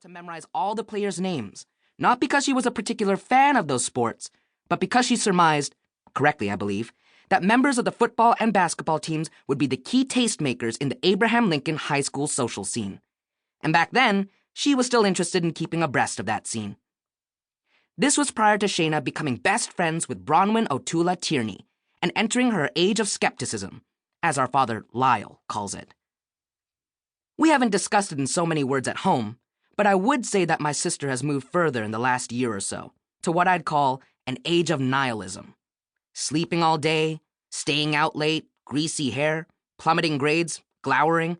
to memorize all the players' names, not because she was a particular fan of those sports, but because she surmised, correctly I believe, that members of the football and basketball teams would be the key tastemakers in the Abraham Lincoln High School social scene. And back then, she was still interested in keeping abreast of that scene. This was prior to Shayna becoming best friends with Bronwyn O'Toola Tierney and entering her age of skepticism, as our father Lyle calls it. We haven't discussed it in so many words at home, but I would say that my sister has moved further in the last year or so to what I'd call an age of nihilism. Sleeping all day, staying out late, greasy hair, plummeting grades, glowering.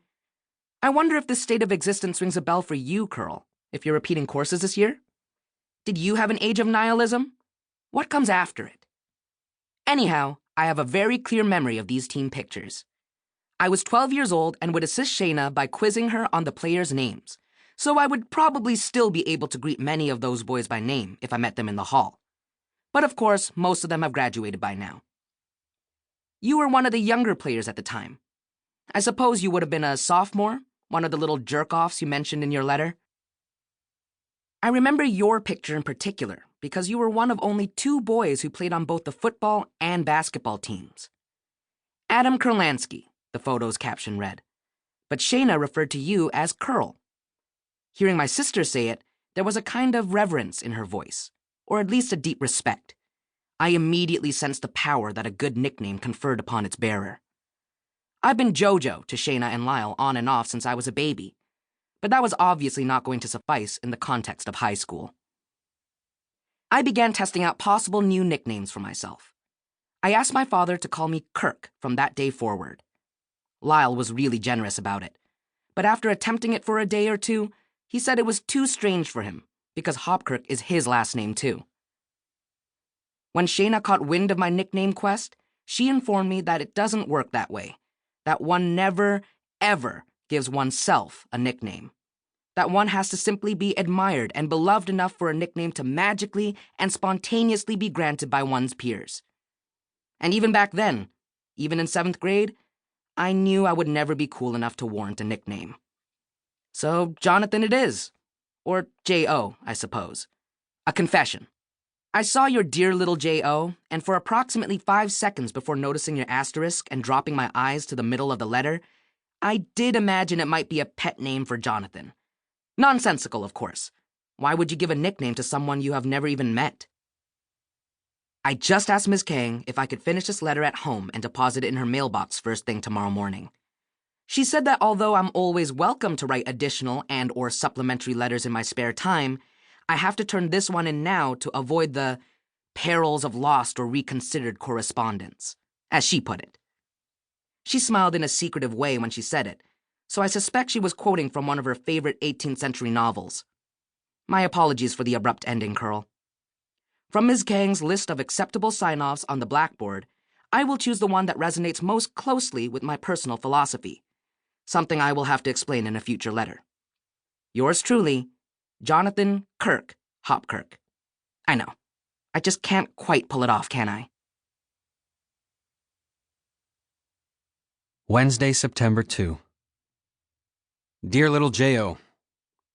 I wonder if this state of existence rings a bell for you, Kurl, if you're repeating courses this year? Did you have an age of nihilism? What comes after it? Anyhow, I have a very clear memory of these team pictures. I was 12 years old and would assist Shayna by quizzing her on the players' names, so I would probably still be able to greet many of those boys by name if I met them in the hall. But of course, most of them have graduated by now. You were one of the younger players at the time. I suppose you would have been a sophomore, one of the little jerk-offs you mentioned in your letter. I remember your picture in particular because you were one of only 2 boys who played on both the football and basketball teams. Adam Kurlansky, the photo's caption read, but Shayna referred to you as Kurl. Hearing my sister say it, there was a kind of reverence in her voice, or at least a deep respect. I immediately sensed the power that a good nickname conferred upon its bearer. I've been JoJo to Shayna and Lyle on and off since I was a baby, but that was obviously not going to suffice in the context of high school. I began testing out possible new nicknames for myself. I asked my father to call me Kirk from that day forward. Lyle was really generous about it, but after attempting it for a day or two, he said it was too strange for him, because Hopkirk is his last name too. When Shayna caught wind of my nickname quest, she informed me that it doesn't work that way, that one never, ever gives oneself a nickname, that one has to simply be admired and beloved enough for a nickname to magically and spontaneously be granted by one's peers. And even back then, even in 7th grade, I knew I would never be cool enough to warrant a nickname. So Jonathan it is. Or J.O., I suppose. A confession. I saw your dear little J.O., and for approximately 5 seconds before noticing your asterisk and dropping my eyes to the middle of the letter, I did imagine it might be a pet name for Jonathan. Nonsensical, of course. Why would you give a nickname to someone you have never even met? I just asked Ms. Kang if I could finish this letter at home and deposit it in her mailbox first thing tomorrow morning. She said that although I'm always welcome to write additional and/or supplementary letters in my spare time, I have to turn this one in now to avoid the perils of lost or reconsidered correspondence, as she put it. She smiled in a secretive way when she said it, so I suspect she was quoting from one of her favorite 18th century novels. My apologies for the abrupt ending, Kurl. From Ms. Kang's list of acceptable sign-offs on the blackboard, I will choose the one that resonates most closely with my personal philosophy, something I will have to explain in a future letter. Yours truly, Jonathan Kirk Hopkirk. I know. I just can't quite pull it off, can I? Wednesday, September 2. Dear little J.O.,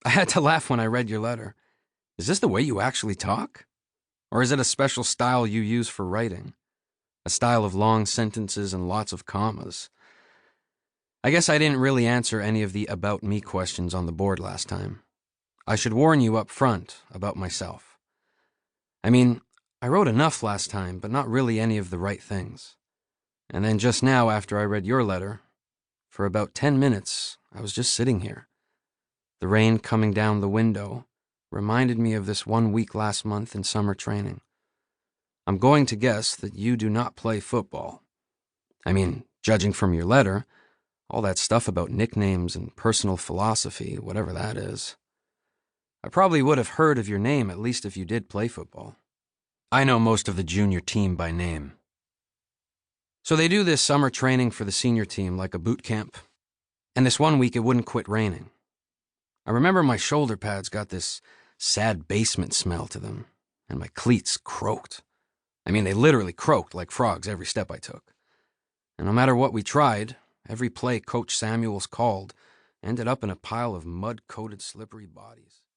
I had to laugh when I read your letter. Is this the way you actually talk? Or is it a special style you use for writing? A style of long sentences and lots of commas? I guess I didn't really answer any of the about me questions on the board last time. I should warn you up front about myself. I mean, I wrote enough last time, but not really any of the right things. And then just now, after I read your letter, for about 10 minutes, I was just sitting here. The rain coming down the window reminded me of this 1 week last month in summer training. I'm going to guess that you do not play football. I mean, judging from your letter, all that stuff about nicknames and personal philosophy, whatever that is. I probably would have heard of your name, at least if you did play football. I know most of the junior team by name. So they do this summer training for the senior team like a boot camp, and this 1 week it wouldn't quit raining. I remember my shoulder pads got this sad basement smell to them, and my cleats croaked. I mean, they literally croaked like frogs every step I took. And no matter what we tried, every play Coach Samuels called ended up in a pile of mud-coated slippery bodies.